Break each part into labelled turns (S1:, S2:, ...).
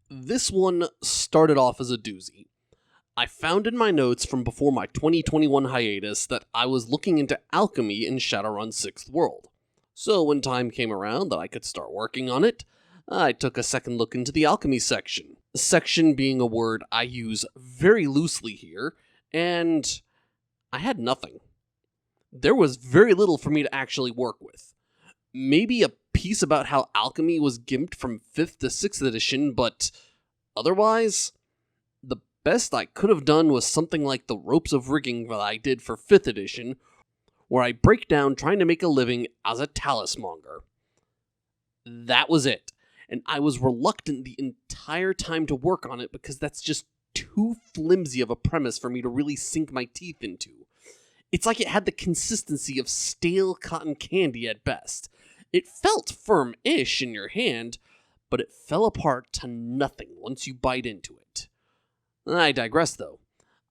S1: This one started off as a doozy. I found in my notes from before my 2021 hiatus that I was looking into alchemy in Shadowrun Sixth World. So when time came around that I could start working on it, I took a second look into the alchemy section. Section being a word I use very loosely here, and I had nothing. There was very little for me to actually work with. Maybe a piece about how alchemy was gimped from 5th to 6th edition, but otherwise, the best I could have done was something like the ropes of rigging that I did for 5th edition, where I break down trying to make a living as a talismonger. That was it, and I was reluctant the entire time to work on it because that's just too flimsy of a premise for me to really sink my teeth into. It's like it had the consistency of stale cotton candy at best. It felt firm-ish in your hand, but it fell apart to nothing once you bite into it. I digress, though.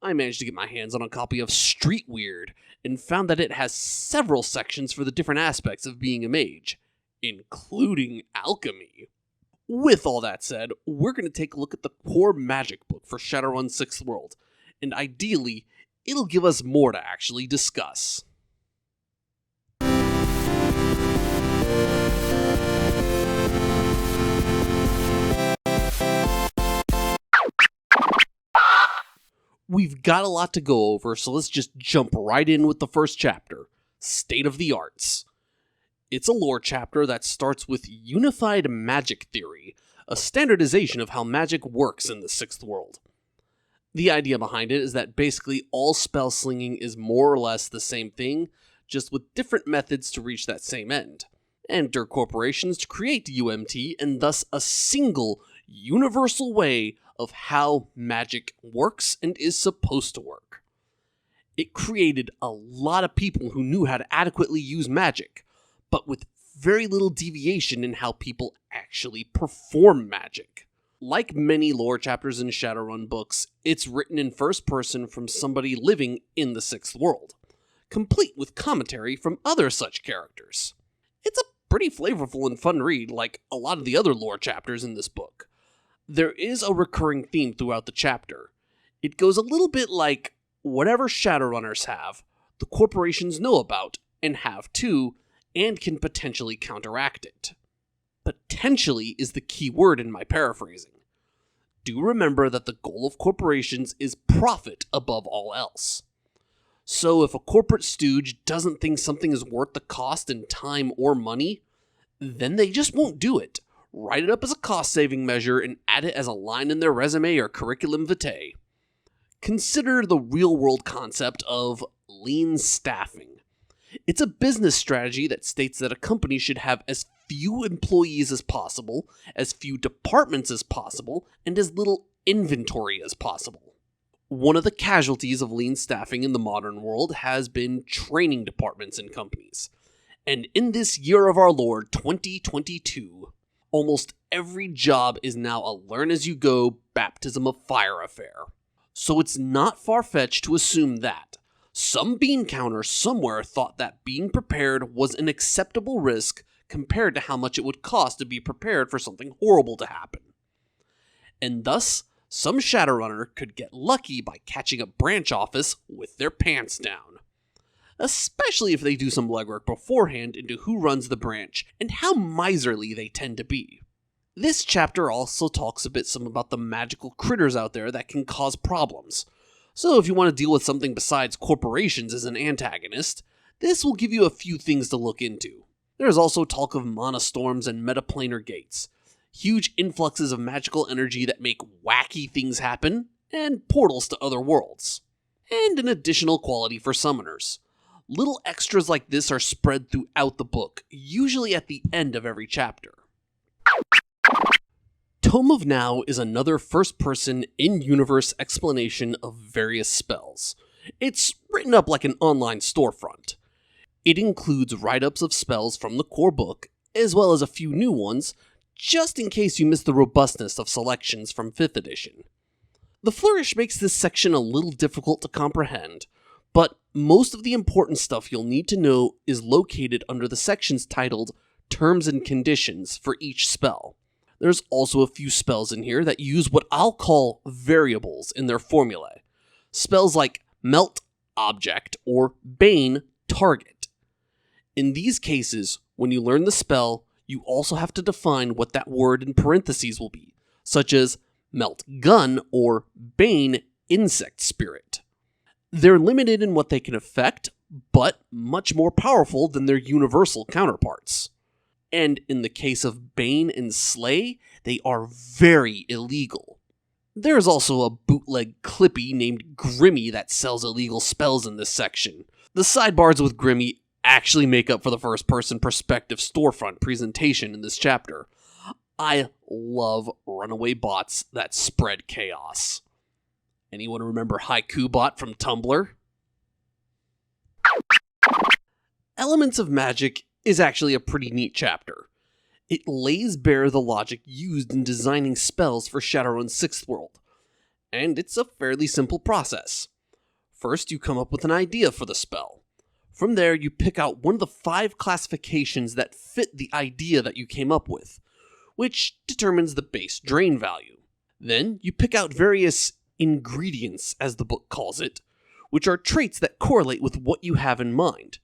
S1: I managed to get my hands on a copy of Street Wyrd, and found that it has several sections for the different aspects of being a mage, including alchemy. With all that said, we're going to take a look at the core magic book for Shadowrun Sixth World, and ideally, it'll give us more to actually discuss. We've got a lot to go over, so let's just jump right in with the first chapter, State of the Arts. It's a lore chapter that starts with unified magic theory, a standardization of how magic works in the Sixth World. The idea behind it is that basically all spell slinging is more or less the same thing, just with different methods to reach that same end. Enter corporations to create UMT, and thus a single, universal way of how magic works and is supposed to work. It created a lot of people who knew how to adequately use magic, but with very little deviation in how people actually perform magic. Like many lore chapters in Shadowrun books, it's written in first person from somebody living in the Sixth World, complete with commentary from other such characters. It's a pretty flavorful and fun read, like a lot of the other lore chapters in this book. There is a recurring theme throughout the chapter. It goes a little bit like whatever Shadowrunners have, the corporations know about, and have too, and can potentially counteract it. Potentially is the key word in my paraphrasing. Do remember that the goal of corporations is profit above all else. So if a corporate stooge doesn't think something is worth the cost in time or money, then they just won't do it. Write it up as a cost-saving measure and add it as a line in their resume or curriculum vitae. Consider the real-world concept of lean staffing. It's a business strategy that states that a company should have as few employees as possible, as few departments as possible, and as little inventory as possible. One of the casualties of lean staffing in the modern world has been training departments in companies. And in this year of our Lord, 2022, almost every job is now a learn-as-you-go baptism of fire affair. So it's not far-fetched to assume that some bean counter somewhere thought that being prepared was an acceptable risk compared to how much it would cost to be prepared for something horrible to happen. And thus, some Shadowrunner could get lucky by catching a branch office with their pants down. Especially if they do some legwork beforehand into who runs the branch and how miserly they tend to be. This chapter also talks a bit some about the magical critters out there that can cause problems. So if you want to deal with something besides corporations as an antagonist, this will give you a few things to look into. There's also talk of mana storms and metaplanar gates, huge influxes of magical energy that make wacky things happen, and portals to other worlds. And an additional quality for summoners. Little extras like this are spread throughout the book, usually at the end of every chapter. Tome of Now is another first-person, in-universe explanation of various spells. It's written up like an online storefront. It includes write-ups of spells from the core book, as well as a few new ones, just in case you missed the robustness of selections from 5th edition. The flourish makes this section a little difficult to comprehend, but most of the important stuff you'll need to know is located under the sections titled Terms and Conditions for each spell. There's also a few spells in here that use what I'll call variables in their formulae. Spells like Melt Object or Bane Target. In these cases, when you learn the spell, you also have to define what that word in parentheses will be, such as Melt Gun or Bane Insect Spirit. They're limited in what they can affect, but much more powerful than their universal counterparts. And in the case of Bane and Slay, they are very illegal. There's also a bootleg Clippy named Grimmy that sells illegal spells in this section. The sidebars with Grimmy actually make up for the first-person perspective storefront presentation in this chapter. I love runaway bots that spread chaos. Anyone remember Haiku Bot from Tumblr? Elements of Magic is actually a pretty neat chapter. It lays bare the logic used in designing spells for Shadowrun Sixth World, and it's a fairly simple process. First, you come up with an idea for the spell. From there, you pick out one of the 5 classifications that fit the idea that you came up with, which determines the base drain value. Then, you pick out various ingredients, as the book calls it, which are traits that correlate with what you have in mind.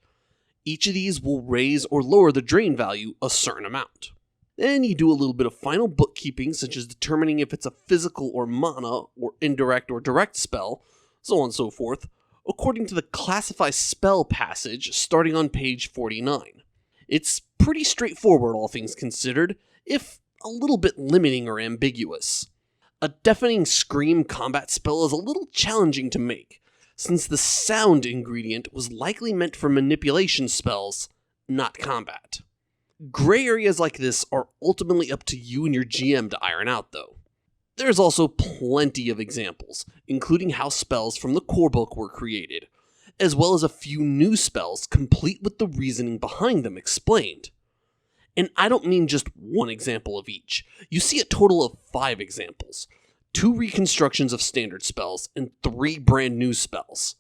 S1: Each of these will raise or lower the drain value a certain amount. Then you do a little bit of final bookkeeping, such as determining if it's a physical or mana, or indirect or direct spell, so on and so forth, according to the Classify Spell passage starting on page 49. It's pretty straightforward, all things considered, if a little bit limiting or ambiguous. A deafening scream combat spell is a little challenging to make, since the sound ingredient was likely meant for manipulation spells, not combat. Gray areas like this are ultimately up to you and your GM to iron out, though. There's also plenty of examples, including how spells from the core book were created, as well as a few new spells complete with the reasoning behind them explained. And I don't mean just one example of each. You see a total of 5 examples, 2 reconstructions of standard spells, and 3 brand new spells.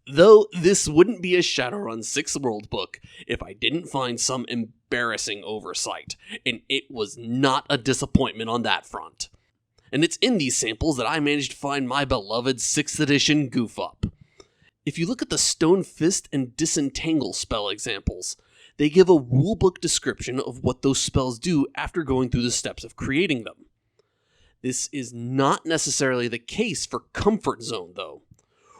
S1: Though this wouldn't be a Shadowrun Sixth World book if I didn't find some embarrassing oversight, and it was not a disappointment on that front. And it's in these samples that I managed to find my beloved 6th edition goof up. If you look at the Stone Fist and Disentangle spell examples, they give a rulebook description of what those spells do after going through the steps of creating them. This is not necessarily the case for Comfort Zone, though,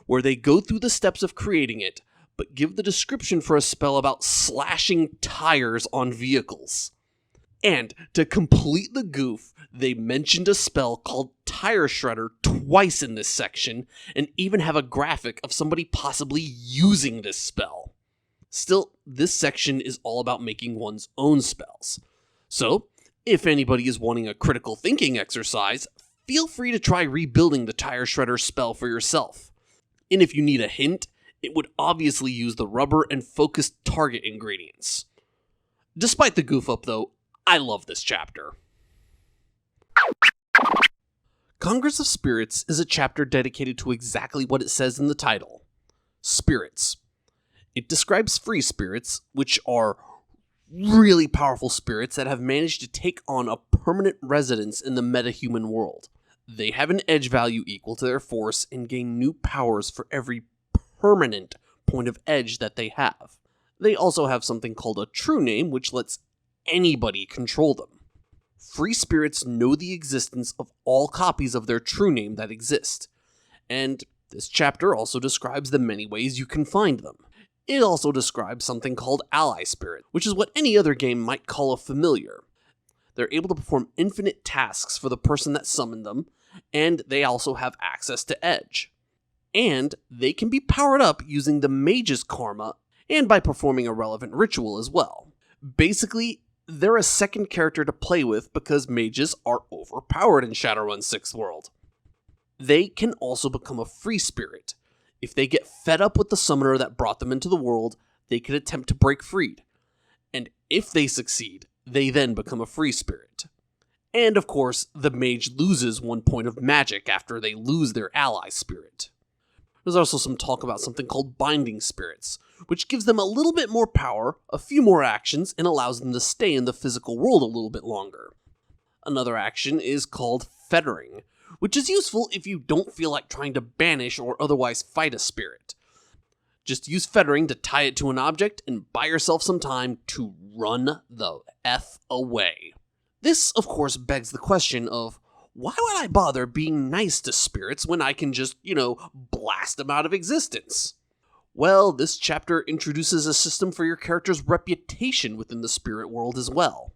S1: where they go through the steps of creating it, but give the description for a spell about slashing tires on vehicles. And to complete the goof, they mentioned a spell called Tire Shredder twice in this section, and even have a graphic of somebody possibly using this spell. Still, this section is all about making one's own spells. So, if anybody is wanting a critical thinking exercise, feel free to try rebuilding the Tire Shredder spell for yourself. And if you need a hint, it would obviously use the rubber and focused target ingredients. Despite the goof up though, I love this chapter. Congress of Spirits is a chapter dedicated to exactly what it says in the title, spirits. It describes free spirits, which are really powerful spirits that have managed to take on a permanent residence in the metahuman world. They have an edge value equal to their force and gain new powers for every permanent point of edge that they have. They also have something called a true name, which lets anybody control them. Free spirits know the existence of all copies of their true name that exist, and this chapter also describes the many ways you can find them. It also describes something called ally spirit, which is what any other game might call a familiar. They're able to perform infinite tasks for the person that summoned them, and they also have access to edge. And they can be powered up using the mage's karma, and by performing a relevant ritual as well. Basically, they're a second character to play with because mages are overpowered in Shadowrun Sixth World. They can also become a free spirit. If they get fed up with the summoner that brought them into the world, they can attempt to break free. And if they succeed, they then become a free spirit. And of course, the mage loses 1 point of magic after they lose their ally spirit. There's also some talk about something called binding spirits, which gives them a little bit more power, a few more actions, and allows them to stay in the physical world a little bit longer. Another action is called fettering, which is useful if you don't feel like trying to banish or otherwise fight a spirit. Just use fettering to tie it to an object and buy yourself some time to run the F away. This, of course, begs the question of, why would I bother being nice to spirits when I can just, blast them out of existence? Well, this chapter introduces a system for your character's reputation within the spirit world as well.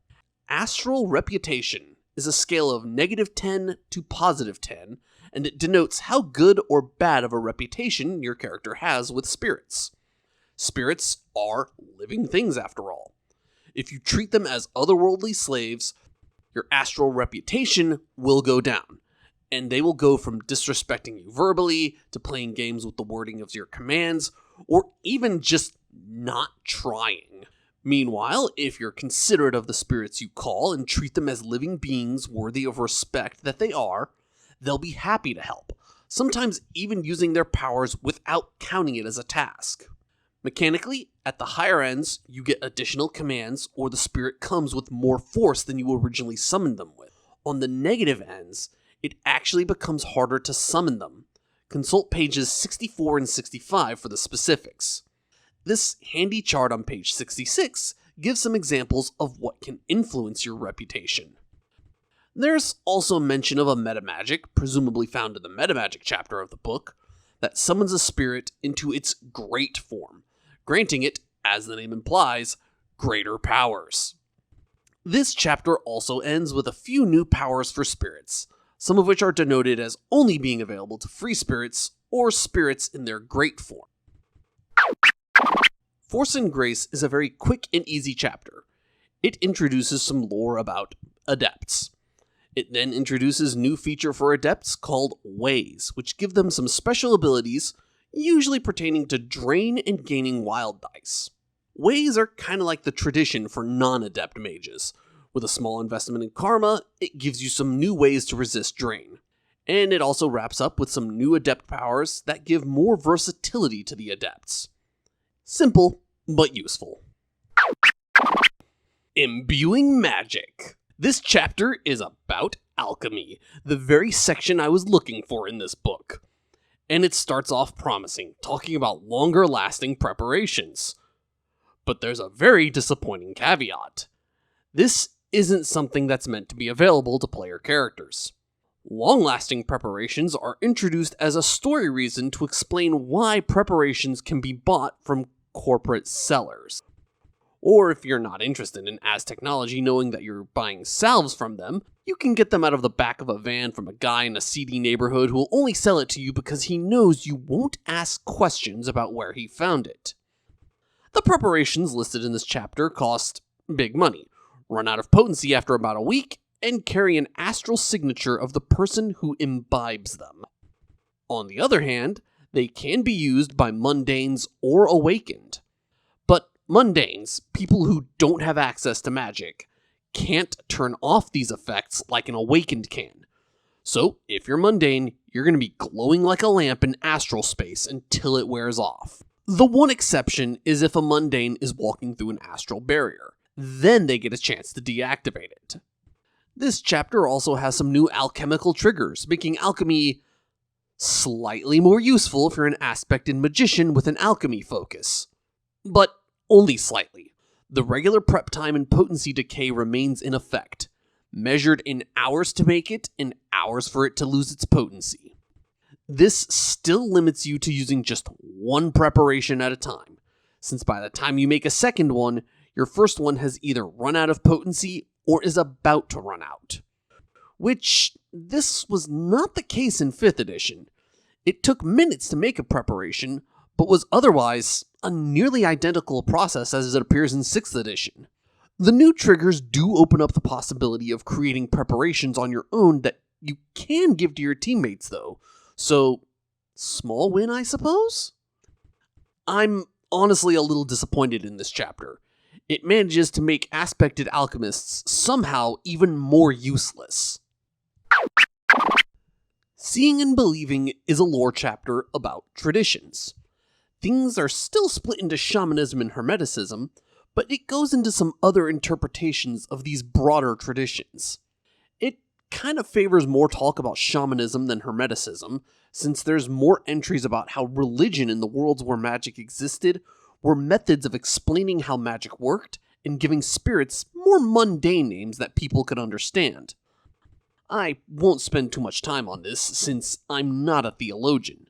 S1: Astral reputation is a scale of -10 to +10, and it denotes how good or bad of a reputation your character has with spirits. Spirits are living things, after all. If you treat them as otherworldly slaves, your astral reputation will go down, and they will go from disrespecting you verbally to playing games with the wording of your commands, or even just not trying. Meanwhile, if you're considerate of the spirits you call and treat them as living beings worthy of respect that they are, they'll be happy to help, sometimes even using their powers without counting it as a task. Mechanically, at the higher ends, you get additional commands, or the spirit comes with more force than you originally summoned them with. On the negative ends, it actually becomes harder to summon them. Consult pages 64 and 65 for the specifics. This handy chart on page 66 gives some examples of what can influence your reputation. There's also mention of a metamagic, presumably found in the metamagic chapter of the book, that summons a spirit into its great form, granting it, as the name implies, greater powers. This chapter also ends with a few new powers for spirits, some of which are denoted as only being available to free spirits or spirits in their great form. Force and Grace is a very quick and easy chapter. It introduces some lore about adepts. It then introduces a new feature for adepts called Ways, which give them some special abilities, usually pertaining to drain and gaining wild dice. Ways are kind of like the tradition for non-adept mages. With a small investment in karma, it gives you some new ways to resist drain. And it also wraps up with some new adept powers that give more versatility to the adepts. Simple, but useful. Imbuing Magic. This chapter is about alchemy, the very section I was looking for in this book. And it starts off promising, talking about longer-lasting preparations. But there's a very disappointing caveat. This isn't something that's meant to be available to player characters. Long-lasting preparations are introduced as a story reason to explain why preparations can be bought from corporate sellers. Or if you're not interested in as technology knowing that you're buying salves from them, you can get them out of the back of a van from a guy in a seedy neighborhood who will only sell it to you because he knows you won't ask questions about where he found it. The preparations listed in this chapter cost big money, run out of potency after about a week, and carry an astral signature of the person who imbibes them. On the other hand, they can be used by mundanes or awakened. But mundanes, people who don't have access to magic, can't turn off these effects like an awakened can. So, if you're mundane, you're going to be glowing like a lamp in astral space until it wears off. The one exception is if a mundane is walking through an astral barrier. Then they get a chance to deactivate it. This chapter also has some new alchemical triggers, making alchemy slightly more useful if you're an aspected magician with an alchemy focus. But only slightly. The regular prep time and potency decay remains in effect, measured in hours to make it and hours for it to lose its potency. This still limits you to using just one preparation at a time, since by the time you make a second one, your first one has either run out of potency or is about to run out. Which, this was not the case in 5th edition. It took minutes to make a preparation, but was otherwise a nearly identical process as it appears in 6th edition. The new triggers do open up the possibility of creating preparations on your own that you can give to your teammates though, so small win I suppose? I'm honestly a little disappointed in this chapter. It manages to make aspected alchemists somehow even more useless. Seeing and Believing is a lore chapter about traditions. Things are still split into shamanism and hermeticism, but it goes into some other interpretations of these broader traditions. It kind of favors more talk about shamanism than hermeticism, since there's more entries about how religion in the worlds where magic existed were methods of explaining how magic worked and giving spirits more mundane names that people could understand. I won't spend too much time on this, since I'm not a theologian.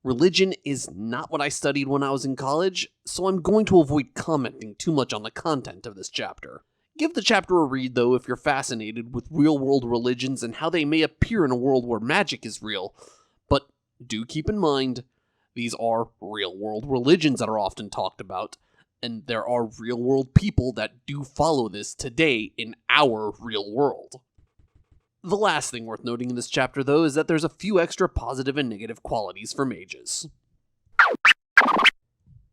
S1: Religion is not what I studied when I was in college, so I'm going to avoid commenting too much on the content of this chapter. Give the chapter a read, though, if you're fascinated with real-world religions and how they may appear in a world where magic is real. But do keep in mind, these are real-world religions that are often talked about, and there are real-world people that do follow this today in our real world. The last thing worth noting in this chapter, though, is that there's a few extra positive and negative qualities for mages.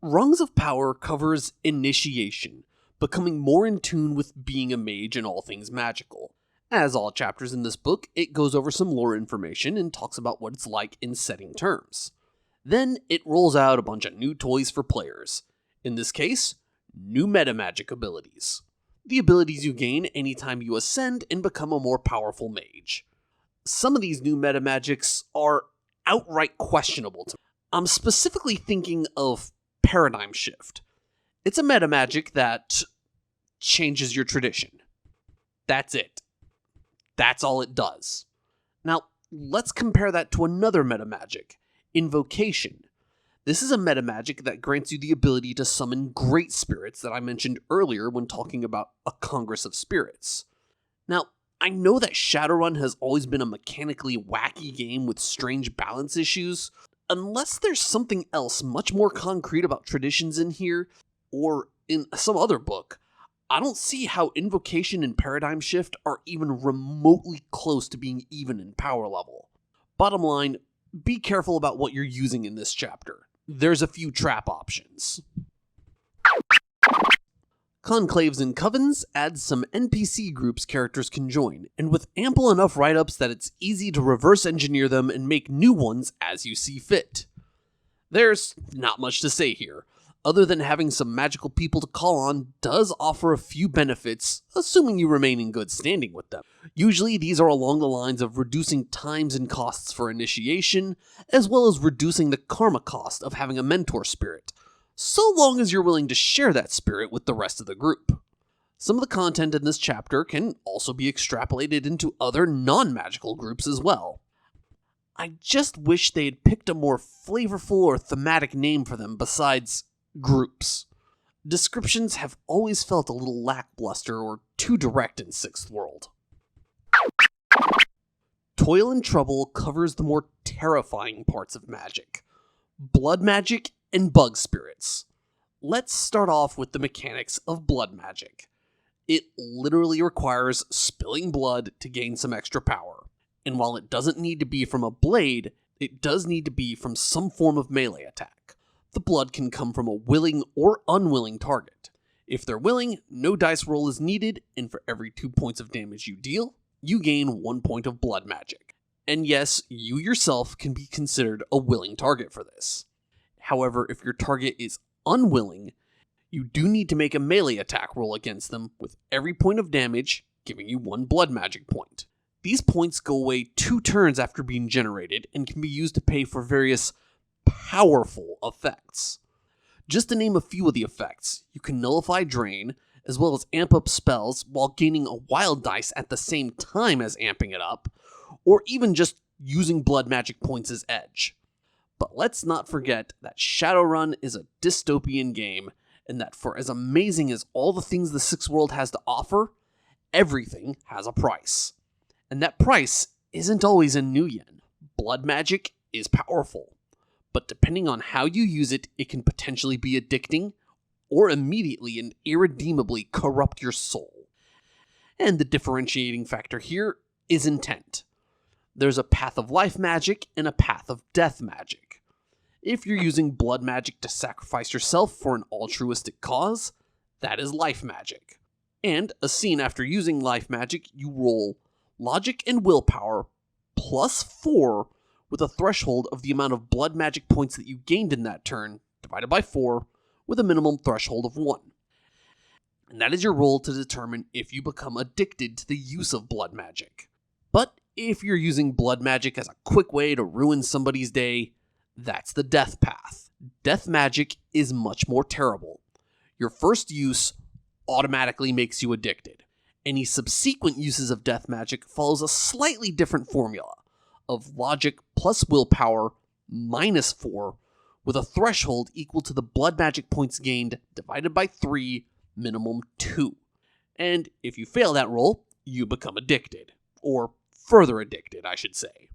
S1: Rungs of Power covers initiation, becoming more in tune with being a mage and all things magical. As all chapters in this book, it goes over some lore information and talks about what it's like in setting terms. Then it rolls out a bunch of new toys for players. In this case, new meta magic abilities. The abilities you gain anytime you ascend and become a more powerful mage. Some of these new meta magics are outright questionable to me. I'm specifically thinking of Paradigm Shift. It's a meta magic that changes your tradition. That's it. That's all it does. Now, let's compare that to another meta magic, Invocation. This is a meta magic that grants you the ability to summon great spirits that I mentioned earlier when talking about a Congress of Spirits. Now, I know that Shadowrun has always been a mechanically wacky game with strange balance issues. Unless there's something else much more concrete about traditions in here, or in some other book, I don't see how Invocation and Paradigm Shift are even remotely close to being even in power level. Bottom line, be careful about what you're using in this chapter. There's a few trap options. Conclaves and Covens adds some NPC groups characters can join, and with ample enough write-ups that it's easy to reverse engineer them and make new ones as you see fit. There's not much to say here, other than having some magical people to call on does offer a few benefits, assuming you remain in good standing with them. Usually these are along the lines of reducing times and costs for initiation, as well as reducing the karma cost of having a mentor spirit, so long as you're willing to share that spirit with the rest of the group. Some of the content in this chapter can also be extrapolated into other non-magical groups as well. I just wish they had picked a more flavorful or thematic name for them besides groups. Descriptions have always felt a little lackluster or too direct in Sixth World. Toil and Trouble covers the more terrifying parts of magic: blood magic and bug spirits. Let's start off with the mechanics of blood magic. It literally requires spilling blood to gain some extra power, and while it doesn't need to be from a blade, it does need to be from some form of melee attack. The blood can come from a willing or unwilling target. If they're willing, no dice roll is needed, and for every 2 points of damage you deal, you gain 1 point of blood magic. And yes, you yourself can be considered a willing target for this. However, if your target is unwilling, you do need to make a melee attack roll against them, with every point of damage giving you 1 blood magic point. These points go away 2 turns after being generated and can be used to pay for various powerful effects. Just to name a few of the effects, you can nullify drain, as well as amp up spells while gaining a wild dice at the same time as amping it up, or even just using blood magic points as edge. But let's not forget that Shadowrun is a dystopian game, and that for as amazing as all the things the Sixth World has to offer, everything has a price. And that price isn't always in new yen. Blood magic is powerful, but depending on how you use it, it can potentially be addicting, or immediately and irredeemably corrupt your soul. And the differentiating factor here is intent. There's a path of life magic and a path of death magic. If you're using blood magic to sacrifice yourself for an altruistic cause, that is life magic. And a scene after using life magic, you roll logic and willpower plus 4 with a threshold of the amount of blood magic points that you gained in that turn, divided by 4, with a minimum threshold of 1. And that is your roll to determine if you become addicted to the use of blood magic. But if you're using blood magic as a quick way to ruin somebody's day, that's the death path. Death magic is much more terrible. Your first use automatically makes you addicted. Any subsequent uses of death magic follows a slightly different formula of logic plus willpower minus 4 with a threshold equal to the blood magic points gained divided by 3, minimum 2. And if you fail that roll, you become addicted. Or further addicted, I should say.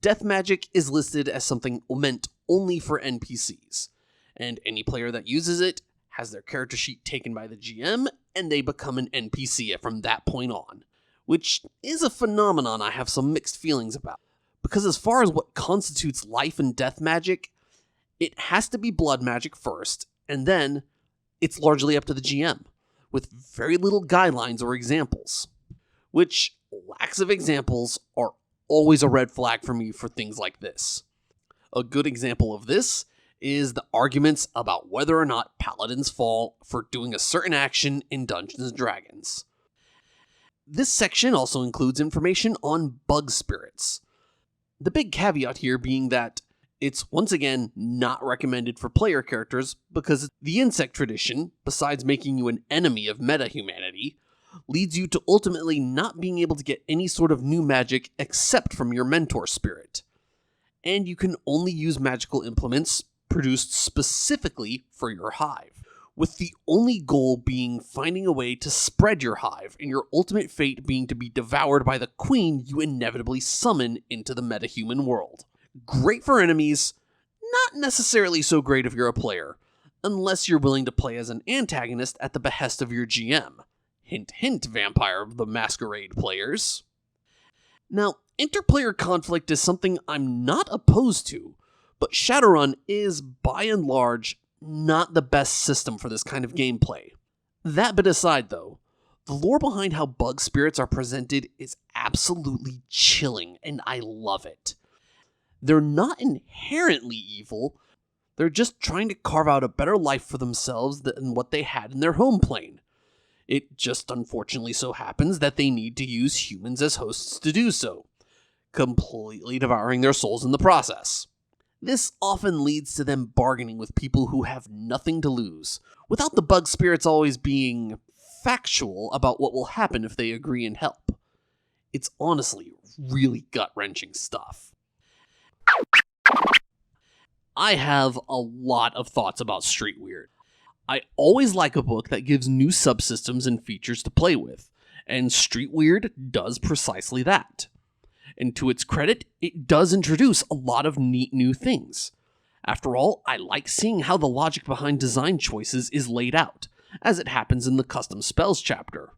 S1: Death magic is listed as something meant only for NPCs, and any player that uses it has their character sheet taken by the GM, and they become an NPC from that point on, which is a phenomenon I have some mixed feelings about. Because as far as what constitutes life and death magic, it has to be blood magic first, and then it's largely up to the GM, with very little guidelines or examples, which lacks of examples are always a red flag for me for things like this. A good example of this is the arguments about whether or not paladins fall for doing a certain action in Dungeons & Dragons. This section also includes information on bug spirits. The big caveat here being that it's once again not recommended for player characters because the insect tradition, besides making you an enemy of meta-humanity, leads you to ultimately not being able to get any sort of new magic except from your mentor spirit. And you can only use magical implements produced specifically for your hive, with the only goal being finding a way to spread your hive, and your ultimate fate being to be devoured by the queen you inevitably summon into the metahuman world. Great for enemies, not necessarily so great if you're a player, unless you're willing to play as an antagonist at the behest of your GM. Hint hint, Vampire the Masquerade players. Now, interplayer conflict is something I'm not opposed to, but Shadowrun is, by and large, not the best system for this kind of gameplay. That bit aside, though, the lore behind how bug spirits are presented is absolutely chilling, and I love it. They're not inherently evil, they're just trying to carve out a better life for themselves than what they had in their home plane. It just unfortunately so happens that they need to use humans as hosts to do so, completely devouring their souls in the process. This often leads to them bargaining with people who have nothing to lose, without the bug spirits always being factual about what will happen if they agree and help. It's honestly really gut-wrenching stuff. I have a lot of thoughts about Street Wyrd. I always like a book that gives new subsystems and features to play with, and Street Wyrd does precisely that. And to its credit, it does introduce a lot of neat new things. After all, I like seeing how the logic behind design choices is laid out, as it happens in the custom spells chapter.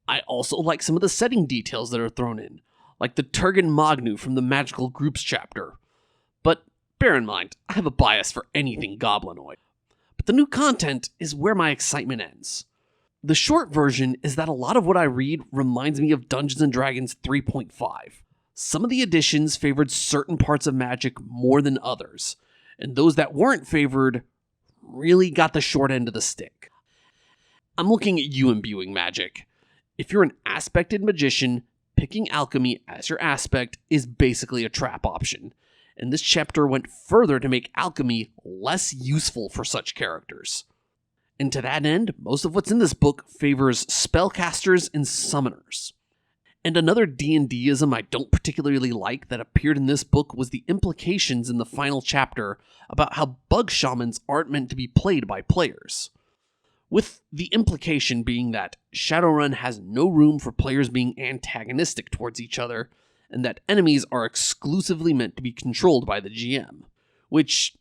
S1: I also like some of the setting details that are thrown in, like the Turgan Magnu from the Magical Groups chapter. But bear in mind, I have a bias for anything goblinoid. But the new content is where my excitement ends. The short version is that a lot of what I read reminds me of Dungeons & Dragons 3.5. Some of the additions favored certain parts of magic more than others, and those that weren't favored really got the short end of the stick. I'm looking at you, Imbuing Magic. If you're an aspected magician, picking alchemy as your aspect is basically a trap option, and this chapter went further to make alchemy less useful for such characters. And to that end, most of what's in this book favors spellcasters and summoners. And another D&D-ism I don't particularly like that appeared in this book was the implications in the final chapter about how bug shamans aren't meant to be played by players. With the implication being that Shadowrun has no room for players being antagonistic towards each other, and that enemies are exclusively meant to be controlled by the GM. Which,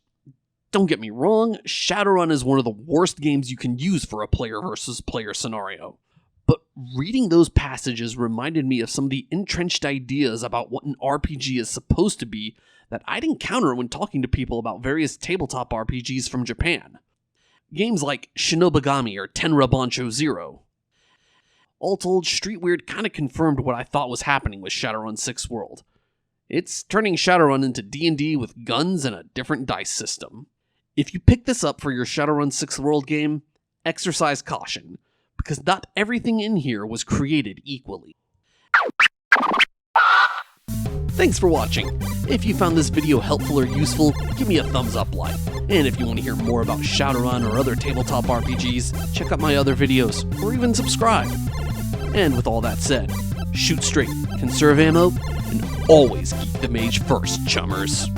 S1: don't get me wrong, Shadowrun is one of the worst games you can use for a player versus player scenario. But reading those passages reminded me of some of the entrenched ideas about what an RPG is supposed to be that I'd encounter when talking to people about various tabletop RPGs from Japan. Games like Shinobigami or Tenra Bancho Zero. All told, Street Wyrd kind of confirmed what I thought was happening with Shadowrun Sixth World. It's turning Shadowrun into D&D with guns and a different dice system. If you pick this up for your Shadowrun Sixth World game, exercise caution, because not everything in here was created equally. Thanks for watching. If you found this video helpful or useful, give me a thumbs up like. And if you want to hear more about Shadowrun or other tabletop RPGs, check out my other videos, or even subscribe. And with all that said, shoot straight, conserve ammo, and always keep the mage first, chummers.